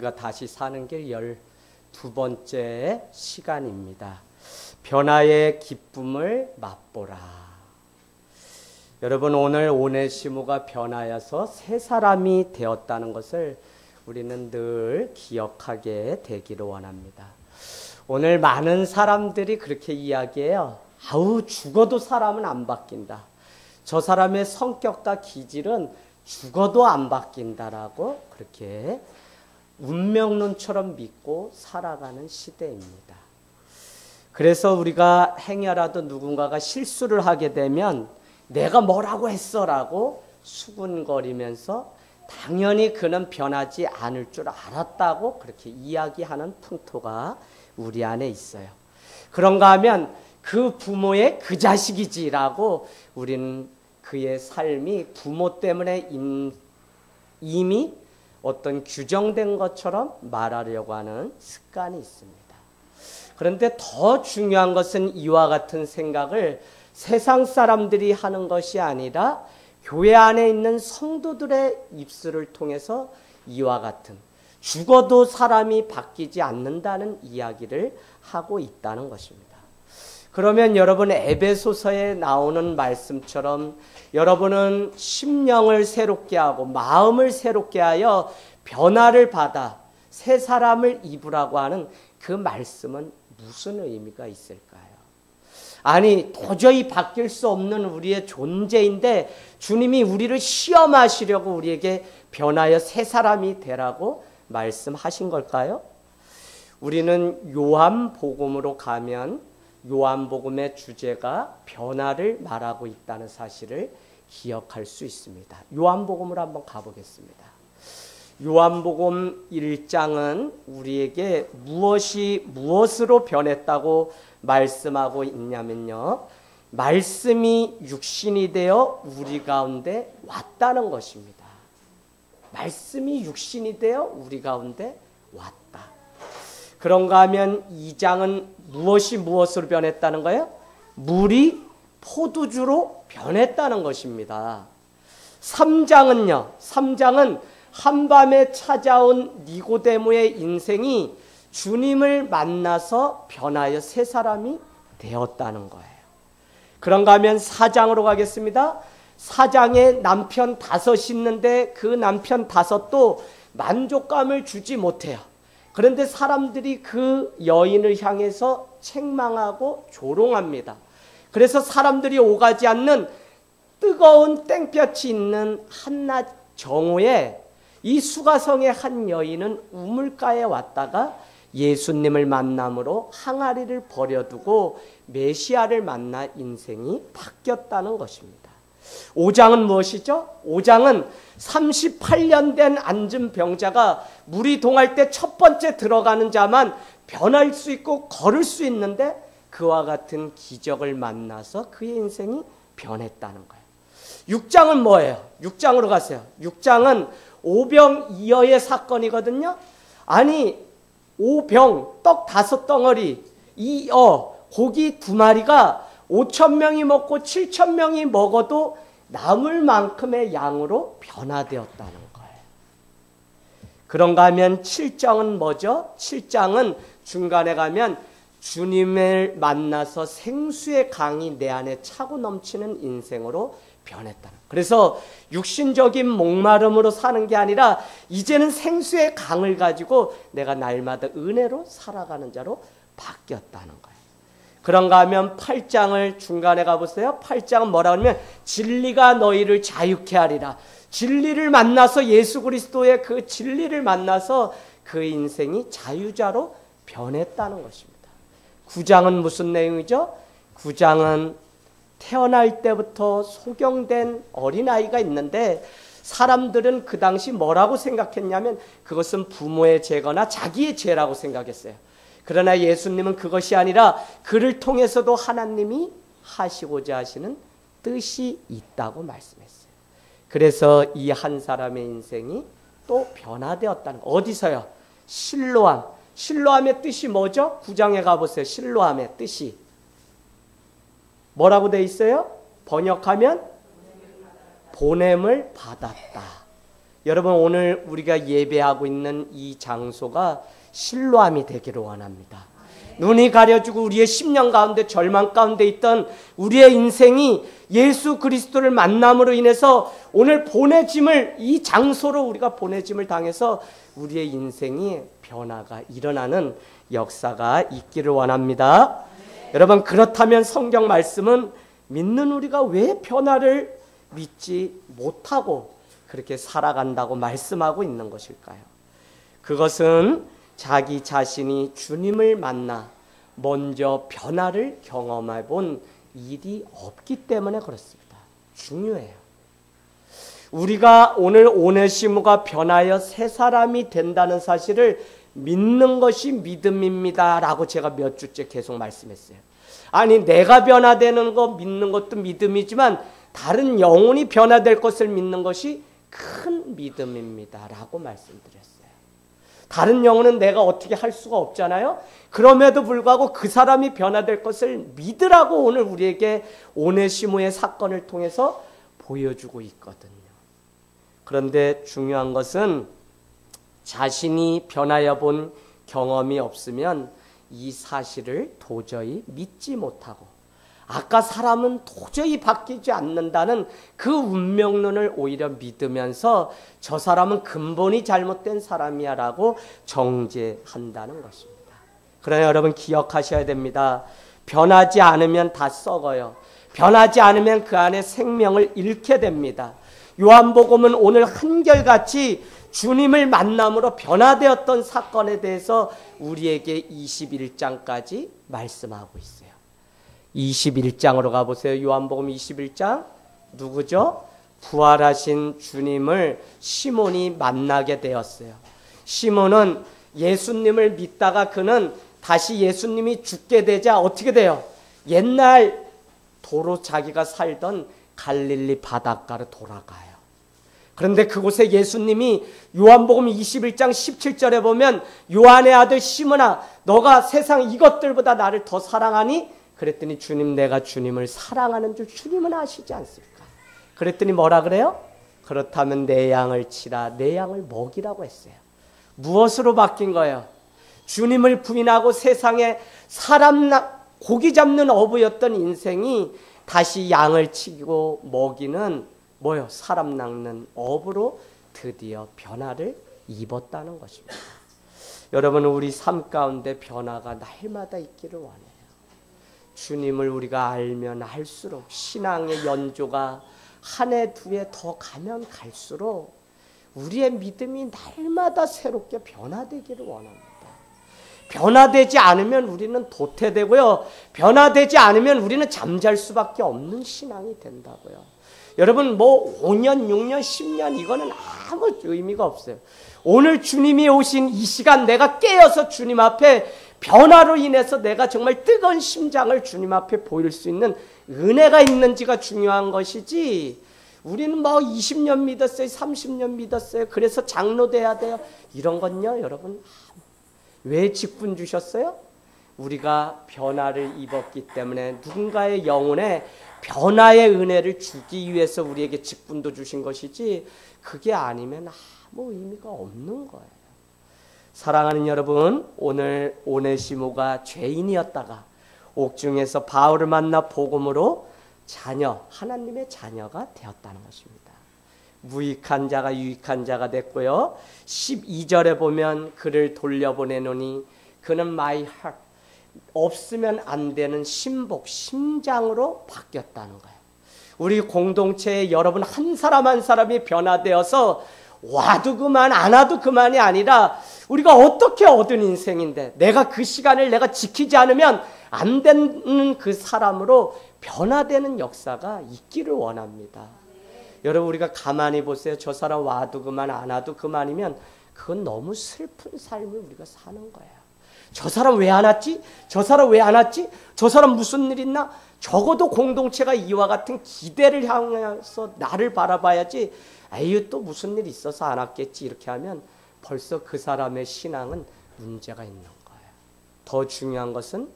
우리가 다시 사는 길 12번째 시간입니다. 변화의 기쁨을 맛보라. 여러분, 오늘 오네시모가 변하여서 새 사람이 되었다는 것을 우리는 늘 기억하게 되기를 원합니다. 오늘 많은 사람들이 그렇게 이야기해요. 아우, 죽어도 사람은 안 바뀐다. 저 사람의 성격과 기질은 죽어도 안 바뀐다라고 그렇게 운명론처럼 믿고 살아가는 시대입니다. 그래서 우리가 행여라도 누군가가 실수를 하게 되면 내가 뭐라고 했어라고 수군거리면서 당연히 그는 변하지 않을 줄 알았다고 그렇게 이야기하는 풍토가 우리 안에 있어요. 그런가 하면 그 부모의 그 자식이지라고 우리는 그의 삶이 부모 때문에 이미 어떤 규정된 것처럼 말하려고 하는 습관이 있습니다. 그런데 더 중요한 것은 이와 같은 생각을 세상 사람들이 하는 것이 아니라 교회 안에 있는 성도들의 입술을 통해서 이와 같은 죽어도 사람이 바뀌지 않는다는 이야기를 하고 있다는 것입니다. 그러면 여러분, 에베소서에 나오는 말씀처럼 여러분은 심령을 새롭게 하고 마음을 새롭게 하여 변화를 받아 새 사람을 입으라고 하는 그 말씀은 무슨 의미가 있을까요? 아니, 도저히 바뀔 수 없는 우리의 존재인데 주님이 우리를 시험하시려고 우리에게 변하여 새 사람이 되라고 말씀하신 걸까요? 우리는 요한복음으로 가면 요한복음의 주제가 변화를 말하고 있다는 사실을 기억할 수 있습니다. 요한복음으로 한번 가보겠습니다. 요한복음 1장은 우리에게 무엇이 무엇으로 변했다고 말씀하고 있냐면요, 말씀이 육신이 되어 우리 가운데 왔다는 것입니다. 말씀이 육신이 되어 우리 가운데 왔다. 그런가 하면 2장은 무엇이 무엇으로 변했다는 거예요? 물이 포도주로 변했다는 것입니다. 3장은요, 3장은 한밤에 찾아온 니고데모의 인생이 주님을 만나서 변하여 새 사람이 되었다는 거예요. 그런가 하면 4장으로 가겠습니다. 4장에 남편 5 있는데 그 남편 5도 만족감을 주지 못해요. 그런데 사람들이 그 여인을 향해서 책망하고 조롱합니다. 그래서 사람들이 오가지 않는 뜨거운 땡볕이 있는 한낮 정오에 이 수가성의 한 여인은 우물가에 왔다가 예수님을 만남으로 항아리를 버려두고 메시아를 만나 인생이 바뀌었다는 것입니다. 5장은 무엇이죠? 5장은 38년 된 앉은 병자가 물이 동할 때 첫 번째 들어가는 자만 변할 수 있고 걸을 수 있는데 그와 같은 기적을 만나서 그의 인생이 변했다는 거예요. 6장은 뭐예요? 6장으로 가세요. 6장은 오병이어의 사건이거든요. 아니, 오병, 떡 5덩어리, 이어, 고기 2마리가 5,000명이 먹고 7,000명이 먹어도 남을 만큼의 양으로 변화되었다는 거예요. 그런가 하면 7장은 뭐죠? 7장은 중간에 가면 주님을 만나서 생수의 강이 내 안에 차고 넘치는 인생으로 변했다는. 그래서 육신적인 목마름으로 사는 게 아니라 이제는 생수의 강을 가지고 내가 날마다 은혜로 살아가는 자로 바뀌었다는 거예요. 그런가 하면 8장을 중간에 가보세요. 8장은 뭐라고 하면 진리가 너희를 자유케 하리라. 진리를 만나서 예수 그리스도의 그 진리를 만나서 그 인생이 자유자로 변했다는 것입니다. 9장은 무슨 내용이죠? 9장은 태어날 때부터 소경된 어린아이가 있는데 사람들은 그 당시 뭐라고 생각했냐면 그것은 부모의 죄거나 자기의 죄라고 생각했어요. 그러나 예수님은 그것이 아니라 그를 통해서도 하나님이 하시고자 하시는 뜻이 있다고 말씀했어요. 그래서 이 한 사람의 인생이 또 변화되었다는 거. 어디서요? 실로암. 실로암의 뜻이 뭐죠? 9장에 가보세요. 실로암의 뜻이 뭐라고 되어 있어요? 번역하면 보냄을 받았다. 여러분, 오늘 우리가 예배하고 있는 이 장소가 실로암이 되기를 원합니다. 눈이 가려지고 우리의 10년 가운데 절망 가운데 있던 우리의 인생이 예수 그리스도를 만남으로 인해서 오늘 보내짐을, 이 장소로 우리가 보내짐을 당해서 우리의 인생이 변화가 일어나는 역사가 있기를 원합니다. 여러분, 그렇다면 성경 말씀은 믿는 우리가 왜 변화를 믿지 못하고 그렇게 살아간다고 말씀하고 있는 것일까요? 그것은 자기 자신이 주님을 만나 먼저 변화를 경험해 본 일이 없기 때문에 그렇습니다. 중요해요. 우리가 오늘 오네시모가 변하여 새 사람이 된다는 사실을 믿는 것이 믿음입니다 라고 제가 몇 주째 계속 말씀했어요. 아니, 내가 변화되는 거 믿는 것도 믿음이지만 다른 영혼이 변화될 것을 믿는 것이 큰 믿음입니다 라고 말씀드렸어요. 다른 영혼은 내가 어떻게 할 수가 없잖아요. 그럼에도 불구하고 그 사람이 변화될 것을 믿으라고 오늘 우리에게 오네시모의 사건을 통해서 보여주고 있거든요. 그런데 중요한 것은 자신이 변하여 본 경험이 없으면 이 사실을 도저히 믿지 못하고, 아까 사람은 도저히 바뀌지 않는다는 그 운명론을 오히려 믿으면서 저 사람은 근본이 잘못된 사람이야 라고 정죄한다는 것입니다. 그러나 여러분, 기억하셔야 됩니다. 변하지 않으면 다 썩어요. 변하지 않으면 그 안에 생명을 잃게 됩니다. 요한복음은 오늘 한결같이 주님을 만남으로 변화되었던 사건에 대해서 우리에게 21장까지 말씀하고 있어요. 21장으로 가보세요. 요한복음 21장. 누구죠? 부활하신 주님을 시몬이 만나게 되었어요. 시몬은 예수님을 믿다가 그는 다시 예수님이 죽게 되자 어떻게 돼요? 옛날 도로 자기가 살던 갈릴리 바닷가로 돌아가요. 그런데 그곳에 예수님이 요한복음 21장 17절에 보면 요한의 아들 시몬아, 너가 세상 이것들보다 나를 더 사랑하니? 그랬더니 주님, 내가 주님을 사랑하는 줄 주님은 아시지 않습니까? 그랬더니 뭐라 그래요? 그렇다면 내 양을 치라, 내 양을 먹이라고 했어요. 무엇으로 바뀐 거예요? 주님을 부인하고 세상에 고기 잡는 어부였던 인생이 다시 양을 치고 먹이는 뭐요? 사람 낚는 어부로 드디어 변화를 입었다는 것입니다. 여러분, 우리 삶 가운데 변화가 날마다 있기를 원해요. 주님을 우리가 알면 알수록 신앙의 연조가 한 해 두 해 더 가면 갈수록 우리의 믿음이 날마다 새롭게 변화되기를 원합니다. 변화되지 않으면 우리는 도태되고요. 변화되지 않으면 우리는 잠잘 수밖에 없는 신앙이 된다고요. 여러분, 5년, 6년, 10년 이거는 아무 의미가 없어요. 오늘 주님이 오신 이 시간 내가 깨어서 주님 앞에 변화로 인해서 내가 정말 뜨거운 심장을 주님 앞에 보일 수 있는 은혜가 있는지가 중요한 것이지, 우리는 20년 믿었어요, 30년 믿었어요, 그래서 장로 돼야 돼요, 이런 건요, 여러분, 왜 직분 주셨어요? 우리가 변화를 입었기 때문에 누군가의 영혼에 변화의 은혜를 주기 위해서 우리에게 직분도 주신 것이지, 그게 아니면 아무 의미가 없는 거예요. 사랑하는 여러분, 오늘 오네시모가 죄인이었다가 옥중에서 바울을 만나 복음으로 하나님의 자녀가 되었다는 것입니다. 무익한 자가 유익한 자가 됐고요. 12절에 보면 그를 돌려보내노니 그는 my heart, 없으면 안 되는 심장으로 바뀌었다는 거예요. 우리 공동체에 여러분 한 사람 한 사람이 변화되어서 와도 그만 안 와도 그만이 아니라 우리가 어떻게 얻은 인생인데 내가 그 시간을 내가 지키지 않으면 안 되는 그 사람으로 변화되는 역사가 있기를 원합니다. 여러분, 우리가 가만히 보세요. 저 사람 와도 그만 안 와도 그만이면 그건 너무 슬픈 삶을 우리가 사는 거예요. 저 사람 왜 안 왔지? 저 사람 왜 안 왔지? 저 사람 무슨 일 있나? 적어도 공동체가 이와 같은 기대를 향해서 나를 바라봐야지, 에휴 또 무슨 일 있어서 안 왔겠지, 이렇게 하면 벌써 그 사람의 신앙은 문제가 있는 거예요. 더 중요한 것은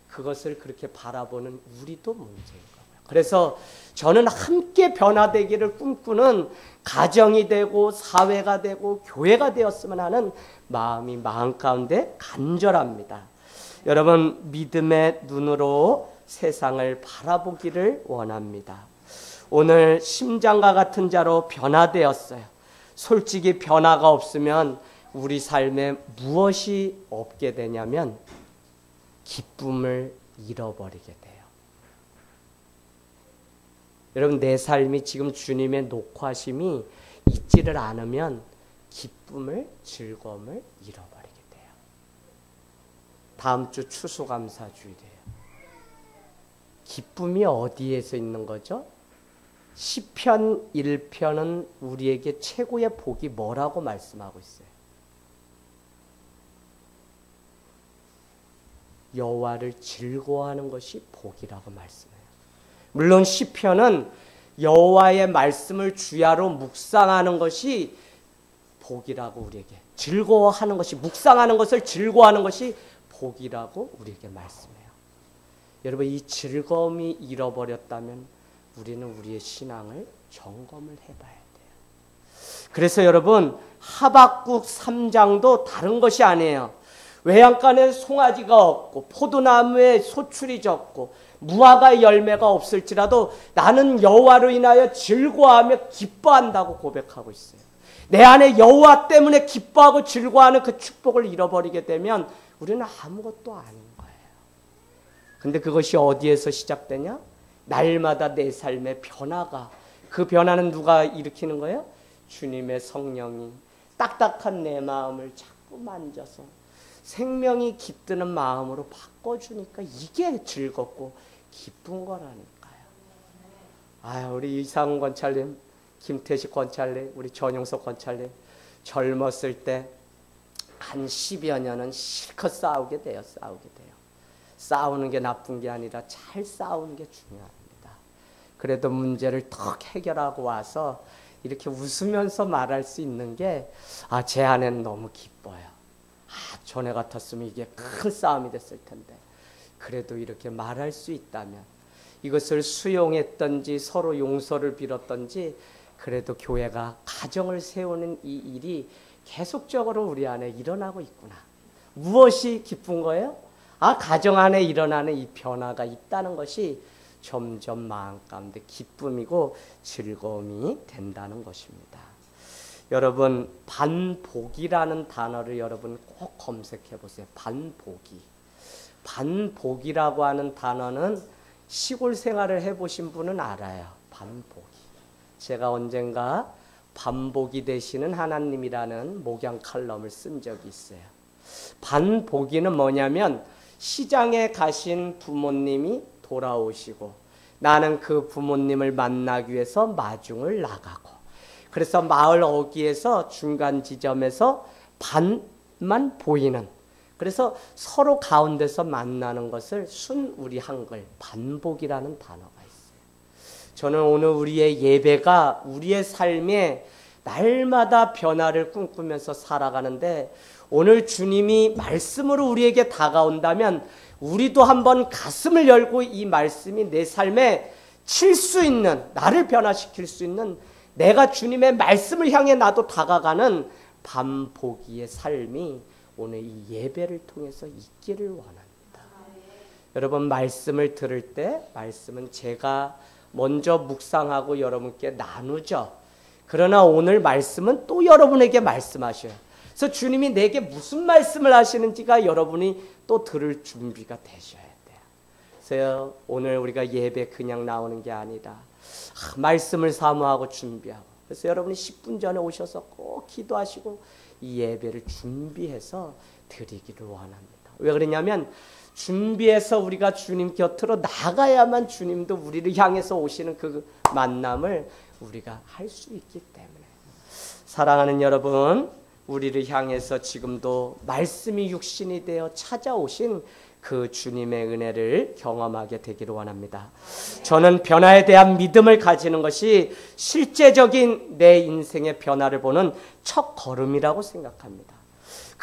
그것을 그렇게 바라보는 우리도 문제인 거예요. 그래서 저는 함께 변화되기를 꿈꾸는 가정이 되고 사회가 되고 교회가 되었으면 하는 마음이 마음 가운데 간절합니다. 여러분, 믿음의 눈으로 세상을 바라보기를 원합니다. 오늘 심장과 같은 자로 변화되었어요. 솔직히 변화가 없으면 우리 삶에 무엇이 없게 되냐면 기쁨을 잃어버리게 돼요. 여러분, 내 삶이 지금 주님의 녹화심이 있지를 않으면 기쁨을, 즐거움을 잃어버리게 돼요. 다음 주 추수감사주일이에요. 기쁨이 어디에서 있는 거죠? 시편 1편은 우리에게 최고의 복이 뭐라고 말씀하고 있어요? 여호와를 즐거워하는 것이 복이라고 말씀해요. 물론 시편은 여호와의 말씀을 주야로 묵상하는 것이 복이라고 우리에게, 즐거워하는 것이, 묵상하는 것을 즐거워하는 것이 복이라고 우리에게 말씀해요. 여러분, 이 즐거움이 잃어버렸다면 우리는 우리의 신앙을 점검을 해봐야 돼요. 그래서 여러분, 하박국 3장도 다른 것이 아니에요. 외양간에 송아지가 없고 포도나무에 소출이 적고 무화과의 열매가 없을지라도 나는 여호와로 인하여 즐거워하며 기뻐한다고 고백하고 있어요. 내 안에 여호와 때문에 기뻐하고 즐거워하는 그 축복을 잃어버리게 되면 우리는 아무것도 아닌 거예요. 근데 그것이 어디에서 시작되냐? 날마다 내 삶의 변화가, 그 변화는 누가 일으키는 거예요? 주님의 성령이 딱딱한 내 마음을 자꾸 만져서 생명이 깃드는 마음으로 바꿔주니까 이게 즐겁고 기쁜 거라니까요. 우리 이상훈 권찰님, 김태식 권찰님, 우리 전용석 권찰님, 젊었을 때 한 10여 년은 실컷 싸우게 돼요. 싸우는 게 나쁜 게 아니라 잘 싸우는 게 중요합니다. 그래도 문제를 턱 해결하고 와서 이렇게 웃으면서 말할 수 있는 게, 제 안에는 너무 기뻐요. 전에 같았으면 이게 큰 싸움이 됐을 텐데, 그래도 이렇게 말할 수 있다면, 이것을 수용했던지 서로 용서를 빌었던지, 그래도 교회가 가정을 세우는 이 일이 계속적으로 우리 안에 일어나고 있구나. 무엇이 기쁜 거예요? 가정 안에 일어나는 이 변화가 있다는 것이 점점 마음 가운데 기쁨이고 즐거움이 된다는 것입니다. 여러분, 반복이라는 단어를 여러분 꼭 검색해 보세요. 반복이라고 하는 단어는 시골 생활을 해보신 분은 알아요. 반복이. 제가 언젠가 반복이 되시는 하나님이라는 목양 칼럼을 쓴 적이 있어요. 반복이는 뭐냐면, 시장에 가신 부모님이 돌아오시고 나는 그 부모님을 만나기 위해서 마중을 나가고, 그래서 마을 어귀에서 중간 지점에서 반만 보이는, 그래서 서로 가운데서 만나는 것을 우리 한글 반복이라는 단어가 있어요. 저는 오늘 우리의 예배가 우리의 삶에 날마다 변화를 꿈꾸면서 살아가는데, 오늘 주님이 말씀으로 우리에게 다가온다면 우리도 한번 가슴을 열고 이 말씀이 내 삶에 칠 수 있는, 나를 변화시킬 수 있는, 내가 주님의 말씀을 향해 나도 다가가는 반복이의 삶이 오늘 이 예배를 통해서 있기를 원합니다. 여러분, 말씀을 들을 때 말씀은 제가 먼저 묵상하고 여러분께 나누죠. 그러나 오늘 말씀은 또 여러분에게 말씀하셔요. 그래서 주님이 내게 무슨 말씀을 하시는지가 여러분이 또 들을 준비가 되셔야 돼요. 그래서 오늘 우리가 예배 그냥 나오는 게 아니라 말씀을 사모하고 준비하고, 그래서 여러분이 10분 전에 오셔서 꼭 기도하시고 이 예배를 준비해서 드리기를 원합니다. 왜 그러냐면, 준비해서 우리가 주님 곁으로 나가야만 주님도 우리를 향해서 오시는 그 만남을 우리가 할 수 있기 때문에. 사랑하는 여러분, 우리를 향해서 지금도 말씀이 육신이 되어 찾아오신 그 주님의 은혜를 경험하게 되기를 원합니다. 저는 변화에 대한 믿음을 가지는 것이 실제적인 내 인생의 변화를 보는 첫 걸음이라고 생각합니다.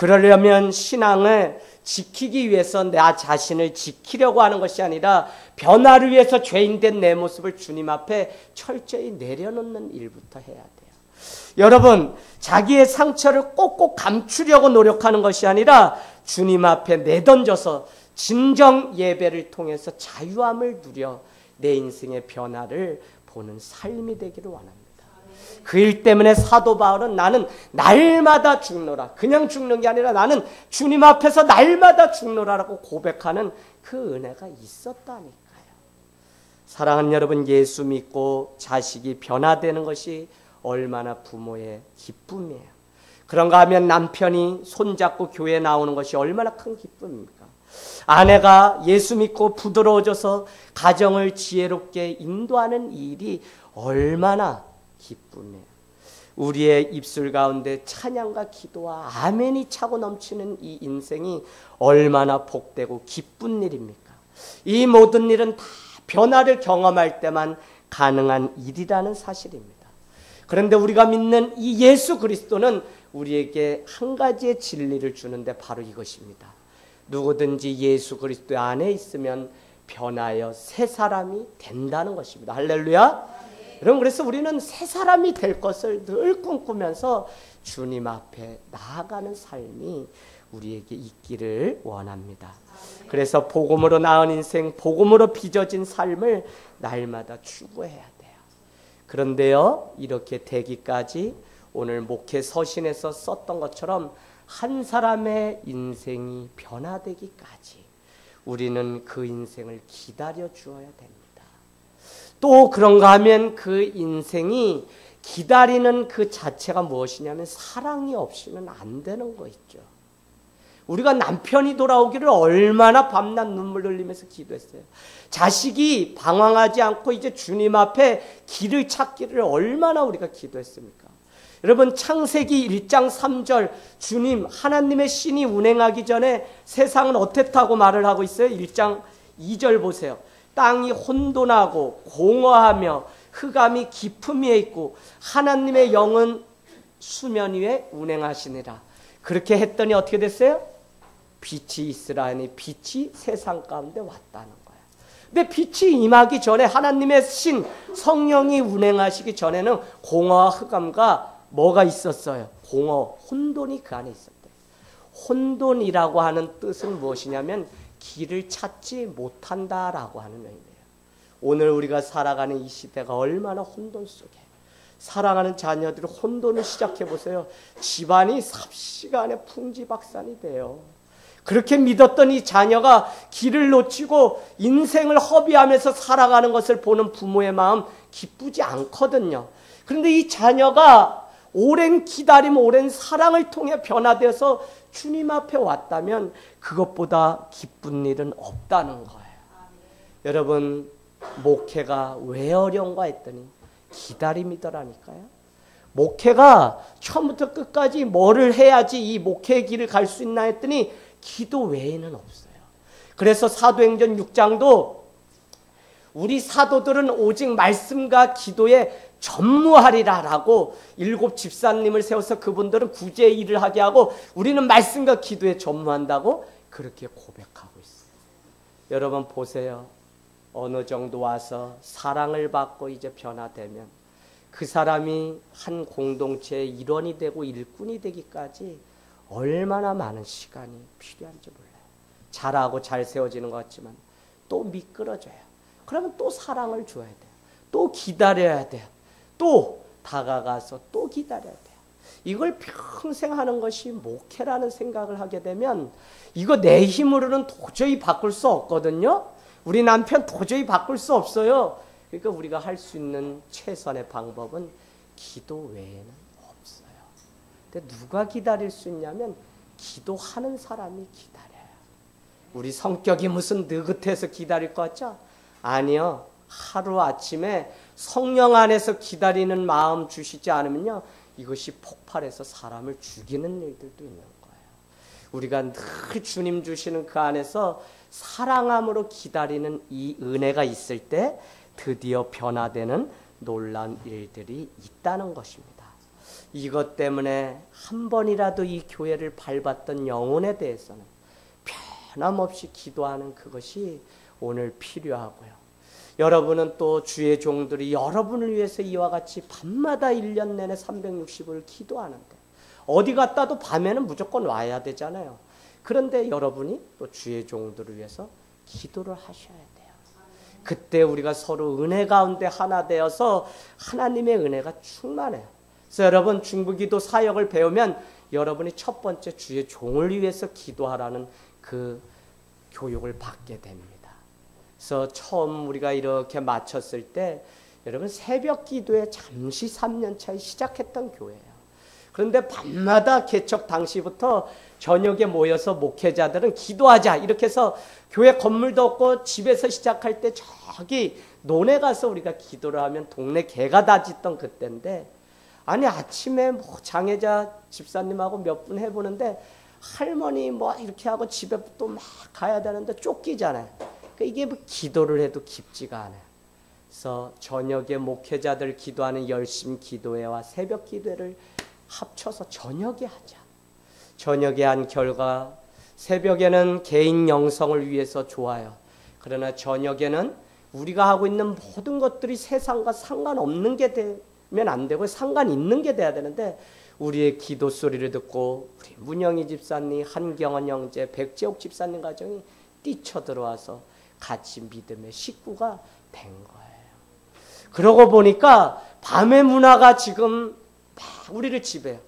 그러려면 신앙을 지키기 위해서 나 자신을 지키려고 하는 것이 아니라 변화를 위해서 죄인된 내 모습을 주님 앞에 철저히 내려놓는 일부터 해야 돼요. 여러분, 자기의 상처를 꼭꼭 감추려고 노력하는 것이 아니라 주님 앞에 내던져서 진정 예배를 통해서 자유함을 누려 내 인생의 변화를 보는 삶이 되기를 원합니다. 그 일 때문에 사도 바울은 나는 날마다 죽노라, 그냥 죽는 게 아니라 나는 주님 앞에서 날마다 죽노라라고 고백하는 그 은혜가 있었다니까요. 사랑하는 여러분, 예수 믿고 자식이 변화되는 것이 얼마나 부모의 기쁨이에요. 그런가 하면 남편이 손잡고 교회에 나오는 것이 얼마나 큰 기쁨입니까? 아내가 예수 믿고 부드러워져서 가정을 지혜롭게 인도하는 일이 얼마나 기쁨이에요. 우리의 입술 가운데 찬양과 기도와 아멘이 차고 넘치는 이 인생이 얼마나 복되고 기쁜 일입니까? 이 모든 일은 다 변화를 경험할 때만 가능한 일이라는 사실입니다. 그런데 우리가 믿는 이 예수 그리스도는 우리에게 한 가지의 진리를 주는데 바로 이것입니다. 누구든지 예수 그리스도 안에 있으면 변하여 새 사람이 된다는 것입니다. 할렐루야. 여러분, 그래서 우리는 새 사람이 될 것을 늘 꿈꾸면서 주님 앞에 나아가는 삶이 우리에게 있기를 원합니다. 그래서 복음으로 낳은 인생, 복음으로 빚어진 삶을 날마다 추구해야 돼요. 그런데요, 이렇게 되기까지 오늘 목회 서신에서 썼던 것처럼 한 사람의 인생이 변화되기까지 우리는 그 인생을 기다려 주어야 됩니다. 또 그런가 하면 그 인생이 기다리는 그 자체가 무엇이냐면 사랑이 없이는 안 되는 거 있죠. 우리가 남편이 돌아오기를 얼마나 밤낮 눈물 흘리면서 기도했어요. 자식이 방황하지 않고 이제 주님 앞에 길을 찾기를 얼마나 우리가 기도했습니까? 여러분, 창세기 1장 3절 주님 하나님의 신이 운행하기 전에 세상은 어땠다고 말을 하고 있어요? 1장 2절 보세요. 땅이 혼돈하고 공허하며 흑암이 깊음 위에 있고 하나님의 영은 수면 위에 운행하시니라. 그렇게 했더니 어떻게 됐어요? 빛이 있으라 하니 빛이 세상 가운데 왔다는 거예요. 근데 빛이 임하기 전에 하나님의 신 성령이 운행하시기 전에는 공허와 흑암과 뭐가 있었어요? 공허, 혼돈이 그 안에 있었대요. 혼돈이라고 하는 뜻은 무엇이냐면 길을 찾지 못한다라고 하는 의미예요. 오늘 우리가 살아가는 이 시대가 얼마나 혼돈 속에, 사랑하는 자녀들이 혼돈을 시작해 보세요. 집안이 삽시간에 풍지박산이 돼요. 그렇게 믿었던 이 자녀가 길을 놓치고 인생을 허비하면서 살아가는 것을 보는 부모의 마음 기쁘지 않거든요. 그런데 이 자녀가 오랜 기다림, 오랜 사랑을 통해 변화되어서 주님 앞에 왔다면 그것보다 기쁜 일은 없다는 거예요. 여러분, 목회가 왜 어려운가 했더니 기다림이더라니까요. 목회가 처음부터 끝까지 뭐를 해야지 이 목회의 길을 갈 수 있나 했더니 기도 외에는 없어요. 그래서 사도행전 6장도 우리 사도들은 오직 말씀과 기도에 전무하리라라고 7 집사님을 세워서 그분들은 구제의 일을 하게 하고 우리는 말씀과 기도에 전무한다고 그렇게 고백하고 있어요. 여러분 보세요. 어느 정도 와서 사랑을 받고 이제 변화되면 그 사람이 한 공동체의 일원이 되고 일꾼이 되기까지 얼마나 많은 시간이 필요한지 몰라요. 잘하고 잘 세워지는 것 같지만 또 미끄러져요. 그러면 또 사랑을 줘야 돼요. 또 기다려야 돼요. 또 다가가서 또 기다려야 돼요. 이걸 평생 하는 것이 목회라는 생각을 하게 되면 이거 내 힘으로는 도저히 바꿀 수 없거든요. 우리 남편 도저히 바꿀 수 없어요. 그러니까 우리가 할 수 있는 최선의 방법은 기도 외에는 없어요. 근데 누가 기다릴 수 있냐면 기도하는 사람이 기다려요. 우리 성격이 무슨 느긋해서 기다릴 것 같죠? 아니요. 하루아침에 성령 안에서 기다리는 마음 주시지 않으면요, 이것이 폭발해서 사람을 죽이는 일들도 있는 거예요. 우리가 늘 주님 주시는 그 안에서 사랑함으로 기다리는 이 은혜가 있을 때 드디어 변화되는 놀라운 일들이 있다는 것입니다. 이것 때문에 한 번이라도 이 교회를 밟았던 영혼에 대해서는 변함없이 기도하는 그것이 오늘 필요하고요. 여러분은 또 주의 종들이 여러분을 위해서 이와 같이 밤마다 1년 내내 360을 기도하는데 어디 갔다도 밤에는 무조건 와야 되잖아요. 그런데 여러분이 또 주의 종들을 위해서 기도를 하셔야 돼요. 그때 우리가 서로 은혜 가운데 하나 되어서 하나님의 은혜가 충만해요. 그래서 여러분 중보기도 사역을 배우면 여러분이 첫 번째 주의 종을 위해서 기도하라는 그 교육을 받게 됩니다. 그래서 처음 우리가 이렇게 마쳤을 때 여러분 새벽 기도에 잠시 3년 차에 시작했던 교회예요. 그런데 밤마다 개척 당시부터 저녁에 모여서 목회자들은 기도하자 이렇게 해서 교회 건물도 없고 집에서 시작할 때 저기 논에 가서 우리가 기도를 하면 동네 개가 다 짖던 그때인데 아니 아침에 뭐 장애자 집사님하고 몇 분 해보는데 할머니 뭐 이렇게 하고 집에 또 막 가야 되는데 쫓기잖아요. 그러니까 이게 뭐 기도를 해도 깊지가 않아요. 그래서 저녁에 목회자들 기도하는 열심 기도회와 새벽 기도회를 합쳐서 저녁에 하자. 저녁에 한 결과 새벽에는 개인 영성을 위해서 좋아요. 그러나 저녁에는 우리가 하고 있는 모든 것들이 세상과 상관없는 게 되면 안 되고 상관 있는 게 돼야 되는데 우리의 기도 소리를 듣고 우리 문영희 집사님, 한경원 형제, 백재옥 집사님 가정이 뛰쳐들어와서 같이 믿음의 식구가 된 거예요. 그러고 보니까 밤의 문화가 지금 막 우리를 지배해요.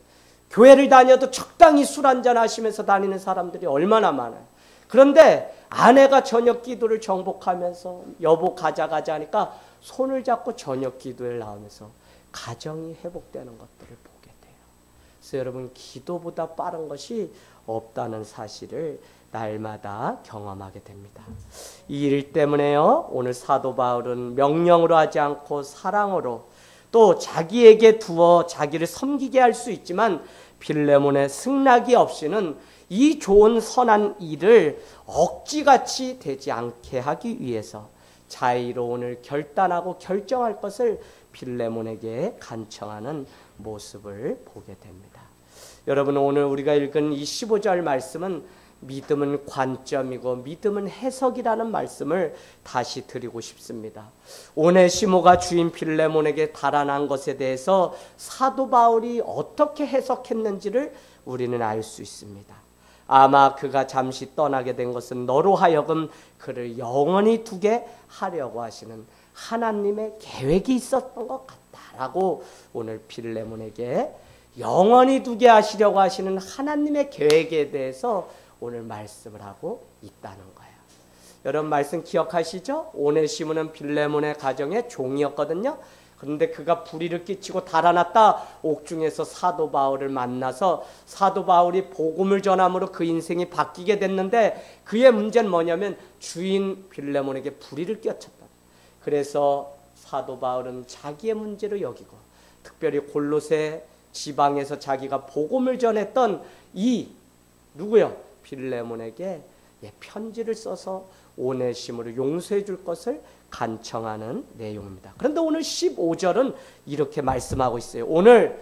교회를 다녀도 적당히 술 한잔 하시면서 다니는 사람들이 얼마나 많아요. 그런데 아내가 저녁 기도를 정복하면서 여보 가자 하니까 손을 잡고 저녁 기도에 나오면서 가정이 회복되는 것들을 보게 돼요. 그래서 여러분 기도보다 빠른 것이 없다는 사실을 날마다 경험하게 됩니다. 이 일 때문에요. 오늘 사도 바울은 명령으로 하지 않고 사랑으로 또 자기에게 두어 자기를 섬기게 할 수 있지만 빌레몬의 승낙이 없이는 이 좋은 선한 일을 억지같이 되지 않게 하기 위해서 자의로운을 결단하고 결정할 것을 빌레몬에게 간청하는 모습을 보게 됩니다. 여러분 오늘 우리가 읽은 이 15절 말씀은 믿음은 관점이고 믿음은 해석이라는 말씀을 다시 드리고 싶습니다. 오네시모가 주인 빌레몬에게 달아난 것에 대해서 사도 바울이 어떻게 해석했는지를 우리는 알 수 있습니다. 아마 그가 잠시 떠나게 된 것은 너로 하여금 그를 영원히 두게 하려고 하시는 하나님의 계획이 있었던 것 같다라고 오늘 빌레몬에게 영원히 두게 하시려고 하시는 하나님의 계획에 대해서 오늘 말씀을 하고 있다는 거예요. 여러분 말씀 기억하시죠? 오네시모는 빌레몬의 가정의 종이었거든요. 그런데 그가 불의를 끼치고 달아났다 옥중에서 사도 바울을 만나서 사도 바울이 복음을 전함으로 그 인생이 바뀌게 됐는데 그의 문제는 뭐냐면 주인 빌레몬에게 불의를 끼쳤다. 그래서 사도 바울은 자기의 문제로 여기고 특별히 골로새 지방에서 자기가 복음을 전했던 이 누구요? 빌레몬에게 편지를 써서 오네시모를 용서해 줄 것을 간청하는 내용입니다. 그런데 오늘 15절은 이렇게 말씀하고 있어요. 오늘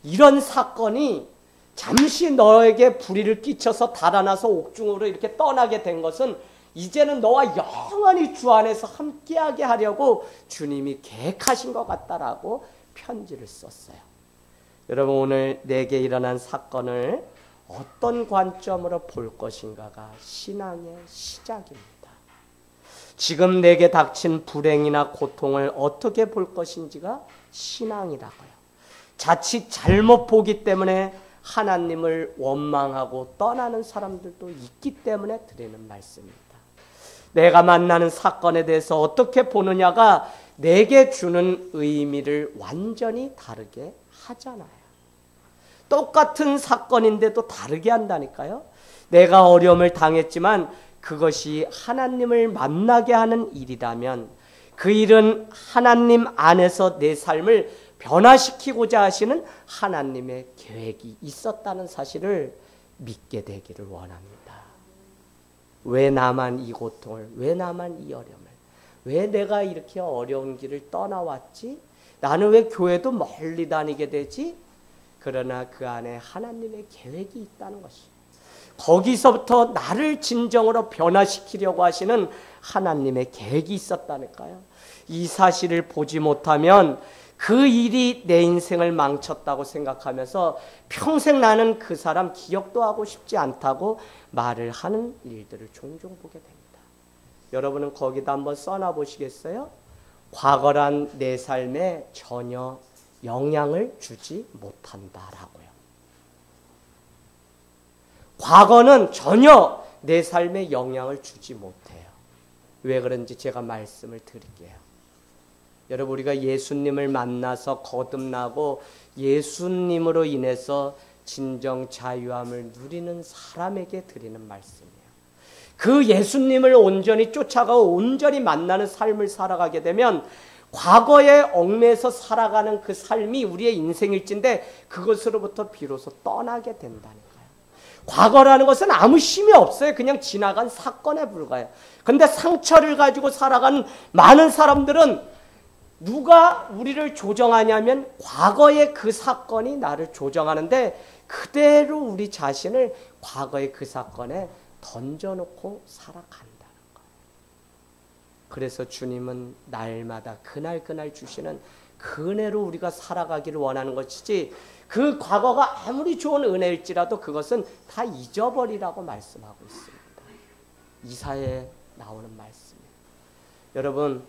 이런 사건이 잠시 너에게 불의를 끼쳐서 달아나서 옥중으로 이렇게 떠나게 된 것은 이제는 너와 영원히 주 안에서 함께하게 하려고 주님이 계획하신 것 같다라고 편지를 썼어요. 여러분 오늘 내게 일어난 사건을 어떤 관점으로 볼 것인가가 신앙의 시작입니다. 지금 내게 닥친 불행이나 고통을 어떻게 볼 것인지가 신앙이라고요. 자칫 잘못 보기 때문에 하나님을 원망하고 떠나는 사람들도 있기 때문에 드리는 말씀입니다. 내가 만나는 사건에 대해서 어떻게 보느냐가 내게 주는 의미를 완전히 다르게 하잖아요. 똑같은 사건인데도 다르게 한다니까요. 내가 어려움을 당했지만 그것이 하나님을 만나게 하는 일이라면 그 일은 하나님 안에서 내 삶을 변화시키고자 하시는 하나님의 계획이 있었다는 사실을 믿게 되기를 원합니다. 왜 나만 이 고통을, 왜 나만 이 어려움을, 왜 내가 이렇게 어려운 길을 떠나왔지? 나는 왜 교회도 멀리 다니게 되지? 그러나 그 안에 하나님의 계획이 있다는 것이에요. 거기서부터 나를 진정으로 변화시키려고 하시는 하나님의 계획이 있었다니까요. 이 사실을 보지 못하면 그 일이 내 인생을 망쳤다고 생각하면서 평생 나는 그 사람 기억도 하고 싶지 않다고 말을 하는 일들을 종종 보게 됩니다. 여러분은 거기다 한번 써놔 보시겠어요? 과거란 내 삶에 전혀 영향을 주지 못한다라고요. 과거는 전혀 내 삶에 영향을 주지 못해요. 왜 그런지 제가 말씀을 드릴게요. 여러분, 우리가 예수님을 만나서 거듭나고 예수님으로 인해서 진정 자유함을 누리는 사람에게 드리는 말씀이에요. 그 예수님을 온전히 쫓아가고 온전히 만나는 삶을 살아가게 되면 과거에 얽매여서 살아가는 그 삶이 우리의 인생일진데 그것으로부터 비로소 떠나게 된다니까요. 과거라는 것은 아무 힘이 없어요. 그냥 지나간 사건에 불과해요. 그런데 상처를 가지고 살아가는 많은 사람들은 누가 우리를 조정하냐면 과거의 그 사건이 나를 조정하는데 그대로 우리 자신을 과거의 그 사건에 던져놓고 살아간다는 거예요. 그래서 주님은 날마다 그날 주시는 그 은혜로 우리가 살아가기를 원하는 것이지 그 과거가 아무리 좋은 은혜일지라도 그것은 다 잊어버리라고 말씀하고 있습니다. 이사야에 나오는 말씀이에요. 여러분,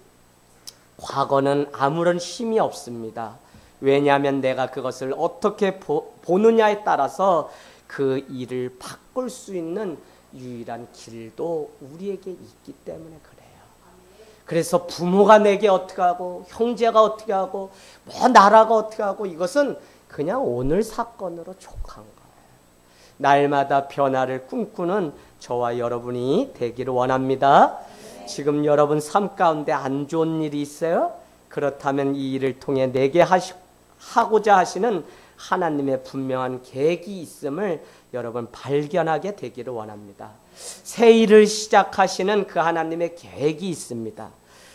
과거는 아무런 힘이 없습니다. 왜냐하면 내가 그것을 어떻게 보느냐에 따라서 그 일을 바꿀 수 있는 유일한 길도 우리에게 있기 때문에 그래요. 그래서 부모가 내게 어떻게 하고 형제가 어떻게 하고 뭐 나라가 어떻게 하고 이것은 그냥 오늘 사건으로 족한 거예요. 날마다 변화를 꿈꾸는 저와 여러분이 되기를 원합니다. 지금 여러분 삶 가운데 안 좋은 일이 있어요? 그렇다면 이 일을 통해 내게 하고자 하시는 하나님의 분명한 계획이 있음을 여러분 발견하게 되기를 원합니다. 새 일을 시작하시는 그 하나님의 계획이 있습니다.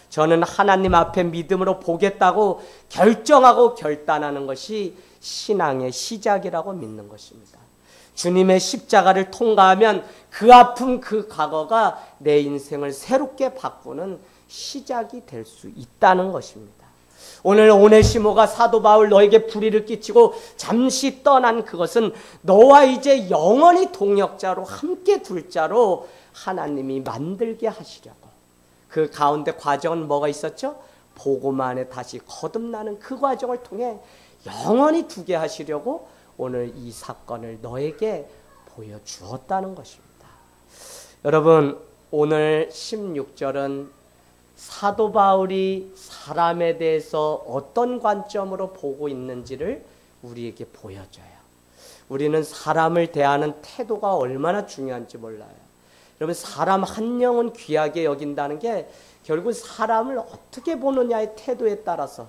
저는 하나님 앞에 믿음으로 보겠다고 결정하고 결단하는 것이 신앙의 시작이라고 믿는 것입니다. 주님의 십자가를 통과하면 그 아픔, 그 과거가 내 인생을 새롭게 바꾸는 시작이 될 수 있다는 것입니다. 오늘 오네시모가 사도 바울 너에게 불의를 끼치고 잠시 떠난 그것은 너와 이제 영원히 동역자로 함께 둘 자로 하나님이 만들게 하시려고. 그 가운데 과정은 뭐가 있었죠? 복음 안에 다시 거듭나는 그 과정을 통해 영원히 두게 하시려고 오늘 이 사건을 너에게 보여주었다는 것입니다. 여러분, 오늘 16절은 사도 바울이 사람에 대해서 어떤 관점으로 보고 있는지를 우리에게 보여줘요. 우리는 사람을 대하는 태도가 얼마나 중요한지 몰라요. 여러분, 사람 한 영은 귀하게 여긴다는 게 결국 사람을 어떻게 보느냐의 태도에 따라서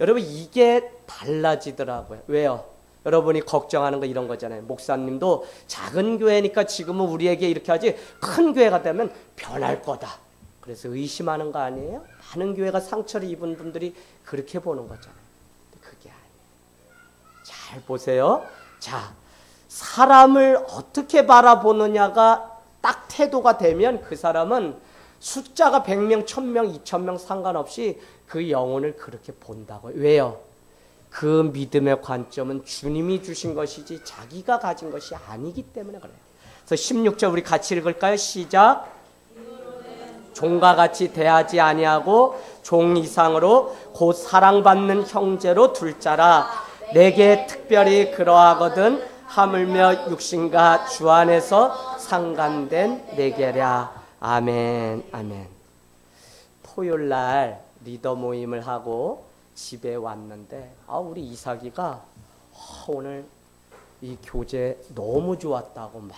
여러분 이게 달라지더라고요. 왜요? 여러분이 걱정하는 거 이런 거잖아요. 목사님도 작은 교회니까 지금은 우리에게 이렇게 하지 큰 교회가 되면 변할 거다. 그래서 의심하는 거 아니에요? 많은 교회가 상처를 입은 분들이 그렇게 보는 거잖아요. 근데 그게 아니에요. 잘 보세요. 자, 사람을 어떻게 바라보느냐가 딱 태도가 되면 그 사람은 숫자가 100명, 1000명, 2000명 상관없이 그 영혼을 그렇게 본다고요. 왜요? 그 믿음의 관점은 주님이 주신 것이지 자기가 가진 것이 아니기 때문에 그래요. 그래서 16절 우리 같이 읽을까요? 시작. 종과 같이 대하지 아니하고 종 이상으로 곧 사랑받는 형제로 둘 자라. 내게 특별히 그러하거든 하물며 육신과 주 안에서 상간된 내게랴. 아멘, 아멘. 토요일날 리더 모임을 하고 집에 왔는데 우리 이삭이가 오늘 이 교재 너무 좋았다고 막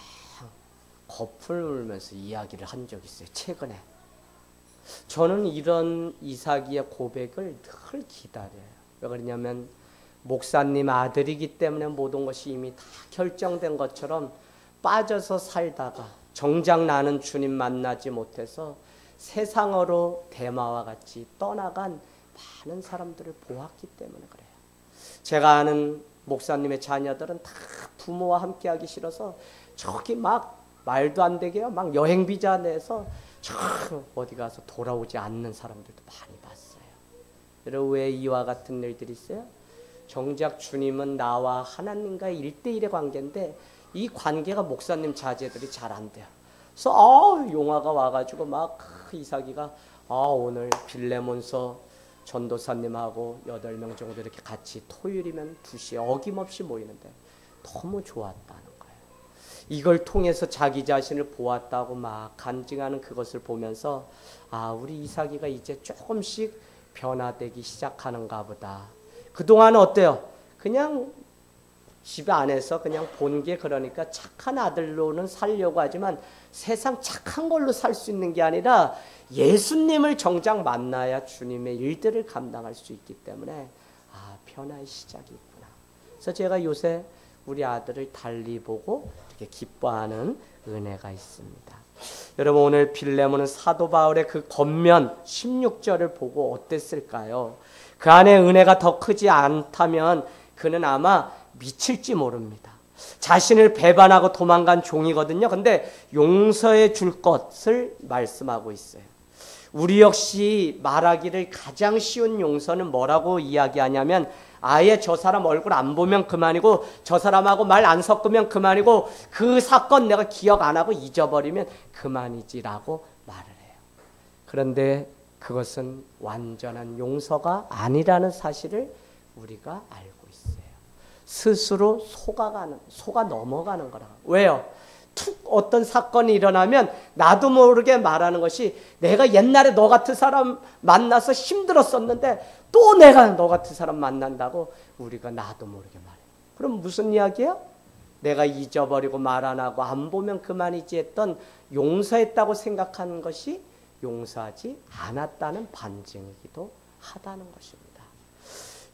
거풀 울면서 이야기를 한 적이 있어요. 최근에. 저는 이런 이삭이의 고백을 늘 기다려요. 왜 그러냐면 목사님 아들이기 때문에 모든 것이 이미 다 결정된 것처럼 빠져서 살다가 정작 나는 주님 만나지 못해서 세상으로 대마와 같이 떠나간 많은 사람들을 보았기 때문에 그래요. 제가 아는 목사님의 자녀들은 다 부모와 함께하기 싫어서 저기 막 말도 안 되게요. 막 여행 비자 내서 저 어디 가서 돌아오지 않는 사람들도 많이 봤어요. 여러분 왜 이와 같은 일들이 있어요? 정작 주님은 나와 하나님과의 1대1의 관계인데 이 관계가 목사님 자제들이 잘 안 돼요. 그래서 용화가 와가지고 막 이삭이가 오늘 빌레몬서 전도사님하고 8명 정도 이렇게 같이 토요일이면 2시에 어김없이 모이는데 너무 좋았다는 거예요. 이걸 통해서 자기 자신을 보았다고 막 간증하는 그것을 보면서 우리 이삭이가 이제 조금씩 변화되기 시작하는가 보다. 그동안은 어때요? 그냥 집 안에서 그냥 본 게 그러니까 착한 아들로는 살려고 하지만 세상 착한 걸로 살 수 있는 게 아니라 예수님을 정작 만나야 주님의 일들을 감당할 수 있기 때문에 변화의 시작이 있구나. 그래서 제가 요새 우리 아들을 달리 보고 이렇게 기뻐하는 은혜가 있습니다. 여러분 오늘 빌레몬은 사도 바울의 그 겉면 16절을 보고 어땠을까요? 그 안에 은혜가 더 크지 않다면 그는 아마 미칠지 모릅니다. 자신을 배반하고 도망간 종이거든요. 근데 용서해 줄 것을 말씀하고 있어요. 우리 역시 말하기를 가장 쉬운 용서는 뭐라고 이야기하냐면 아예 저 사람 얼굴 안 보면 그만이고 저 사람하고 말 안 섞으면 그만이고 그 사건 내가 기억 안 하고 잊어버리면 그만이지라고 말을 해요. 그런데 그것은 완전한 용서가 아니라는 사실을 우리가 알고 있어요. 스스로 속아 넘어가는 거라. 왜요? 툭 어떤 사건이 일어나면 나도 모르게 말하는 것이 내가 옛날에 너 같은 사람 만나서 힘들었었는데 또 내가 너 같은 사람 만난다고 우리가 나도 모르게 말해요. 그럼 무슨 이야기예요? 내가 잊어버리고 말 안 하고 안 보면 그만이지 했던 용서했다고 생각하는 것이 용서하지 않았다는 반증이기도 하다는 것입니다.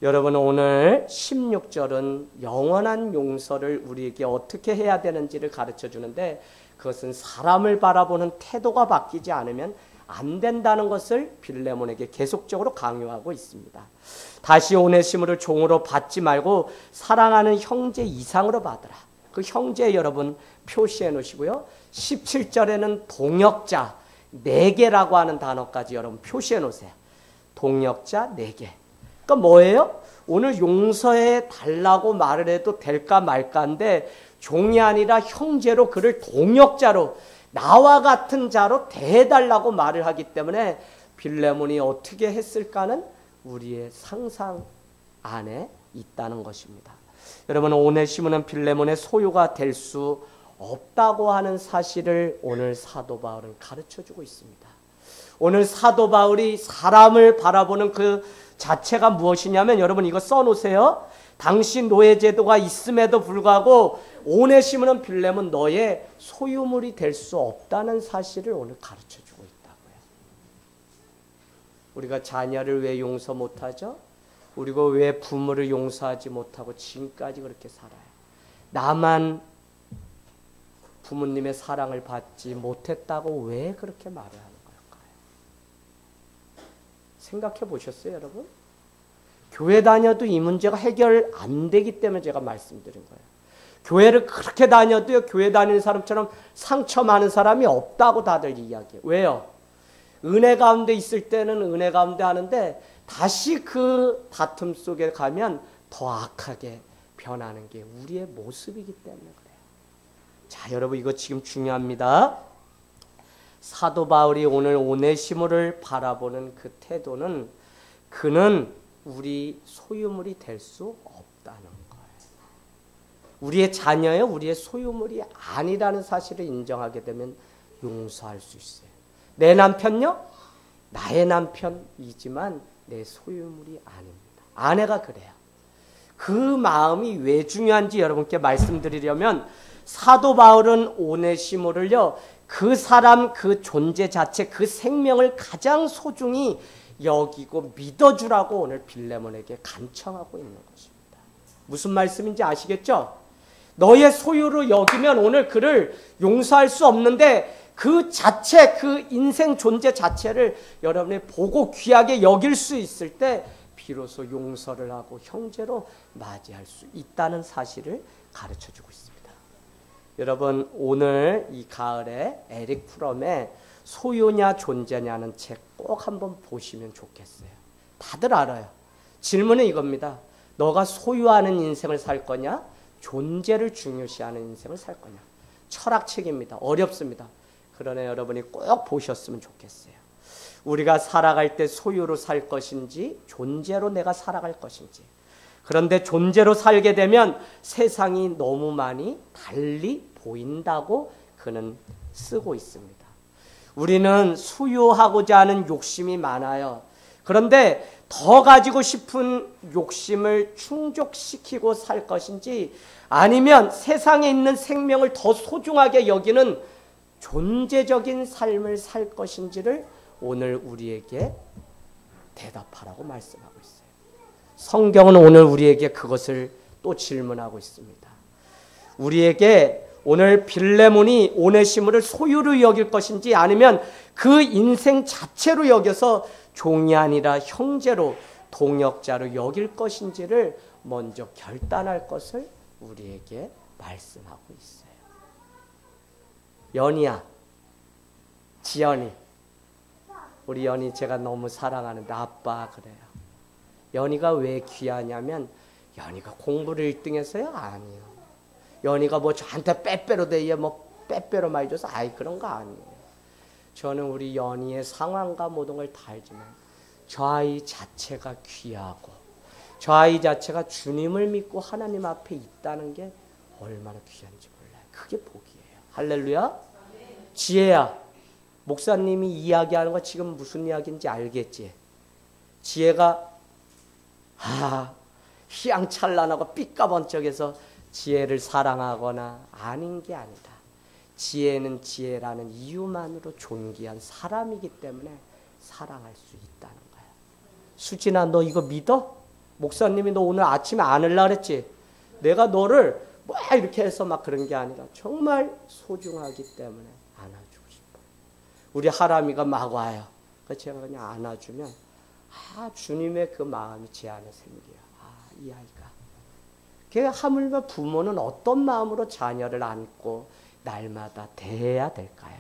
여러분 오늘 16절은 영원한 용서를 우리에게 어떻게 해야 되는지를 가르쳐 주는데 그것은 사람을 바라보는 태도가 바뀌지 않으면 안 된다는 것을 빌레몬에게 계속적으로 강요하고 있습니다. 다시 오네시모를 종으로 받지 말고 사랑하는 형제 이상으로 받으라. 그 형제 여러분 표시해 놓으시고요. 17절에는 동역자 4개라고 하는 단어까지 여러분 표시해 놓으세요. 동역자 4개. 그러니까 뭐예요? 오늘 용서해 달라고 말을 해도 될까 말까인데 종이 아니라 형제로 그를 동역자로 나와 같은 자로 대해달라고 말을 하기 때문에 빌레몬이 어떻게 했을까는 우리의 상상 안에 있다는 것입니다. 여러분 오네시모는 빌레몬의 소유가 될 수 없다고 하는 사실을 오늘 사도 바울은 가르쳐주고 있습니다. 오늘 사도 바울이 사람을 바라보는 그 자체가 무엇이냐면 여러분 이거 써놓으세요. 당신 노예제도가 있음에도 불구하고 오네시모는 빌레몬 너의 소유물이 될 수 없다는 사실을 오늘 가르쳐주고 있다고요. 우리가 자녀를 왜 용서 못하죠? 우리가 왜 부모를 용서하지 못하고 지금까지 그렇게 살아요? 나만 부모님의 사랑을 받지 못했다고 왜 그렇게 말을 하는 걸까요? 생각해 보셨어요, 여러분? 교회 다녀도 이 문제가 해결 안 되기 때문에 제가 말씀드린 거예요. 교회를 그렇게 다녀도요, 교회 다니는 사람처럼 상처 많은 사람이 없다고 다들 이야기해요. 왜요? 은혜 가운데 있을 때는 은혜 가운데 하는데 다시 그 다툼 속에 가면 더 악하게 변하는 게 우리의 모습이기 때문에 그래요. 자, 여러분 이거 지금 중요합니다. 사도 바울이 오늘 오네시모를 바라보는 그 태도는 그는 우리 소유물이 될 수 없다는 거예요. 우리의 자녀예요. 우리의 소유물이 아니라는 사실을 인정하게 되면 용서할 수 있어요. 내 남편요? 나의 남편이지만 내 소유물이 아닙니다. 아내가 그래요. 그 마음이 왜 중요한지 여러분께 말씀드리려면 사도 바울은 오네시모를요, 그 사람 그 존재 자체 그 생명을 가장 소중히 여기고 믿어주라고 오늘 빌레몬에게 간청하고 있는 것입니다. 무슨 말씀인지 아시겠죠? 너의 소유로 여기면 오늘 그를 용서할 수 없는데 그 자체 그 인생 존재 자체를 여러분이 보고 귀하게 여길 수 있을 때 비로소 용서를 하고 형제로 맞이할 수 있다는 사실을 가르쳐주고 있습니다. 여러분, 오늘 이 가을에 에릭 프롬의 소유냐 존재냐는 책 꼭 한번 보시면 좋겠어요. 다들 알아요. 질문은 이겁니다. 너가 소유하는 인생을 살 거냐? 존재를 중요시하는 인생을 살 거냐? 철학책입니다. 어렵습니다. 그러나 여러분이 꼭 보셨으면 좋겠어요. 우리가 살아갈 때 소유로 살 것인지 존재로 내가 살아갈 것인지. 그런데 존재로 살게 되면 세상이 너무 많이 달리 보인다고 그는 쓰고 있습니다. 우리는 소유하고자 하는 욕심이 많아요. 그런데 더 가지고 싶은 욕심을 충족시키고 살 것인지 아니면 세상에 있는 생명을 더 소중하게 여기는 존재적인 삶을 살 것인지를 오늘 우리에게 대답하라고 말씀하고 있어요. 성경은 오늘 우리에게 그것을 또 질문하고 있습니다. 우리에게 오늘 빌레몬이 오네시모를 소유로 여길 것인지 아니면 그 인생 자체로 여겨서 종이 아니라 형제로 동역자로 여길 것인지를 먼저 결단할 것을 우리에게 말씀하고 있어요. 연희야, 지연이, 우리 연희 제가 너무 사랑하는데 아빠 그래요. 연희가 왜 귀하냐면 연희가 공부를 1등해서요? 아니에요. 연희가 뭐 저한테 빼빼로 대에 뭐 빼빼로 많이 줘서 아이 그런 거 아니에요. 저는 우리 연희의 상황과 모든 걸 다 알지만 저 아이 자체가 귀하고 저 아이 자체가 주님을 믿고 하나님 앞에 있다는 게 얼마나 귀한지 몰라요. 그게 복이에요. 할렐루야. 지혜야, 목사님이 이야기하는 거 지금 무슨 이야기인지 알겠지? 지혜가 휘황찬란하고 삐까번쩍해서 지혜를 사랑하거나 아닌 게 아니다. 지혜는 지혜라는 이유만으로 존귀한 사람이기 때문에 사랑할 수 있다는 거야. 수진아, 너 이거 믿어? 목사님이 너 오늘 아침에 안으려고 그랬지? 내가 너를 뭐 이렇게 해서 막 그런 게 아니라 정말 소중하기 때문에 안아주고 싶어. 우리 하람이가 막 와요. 제가 그냥 안아주면 주님의 그 마음이 제 안에 생겨요. 이 아이가. 하물며 부모는 어떤 마음으로 자녀를 안고 날마다 대해야 될까요?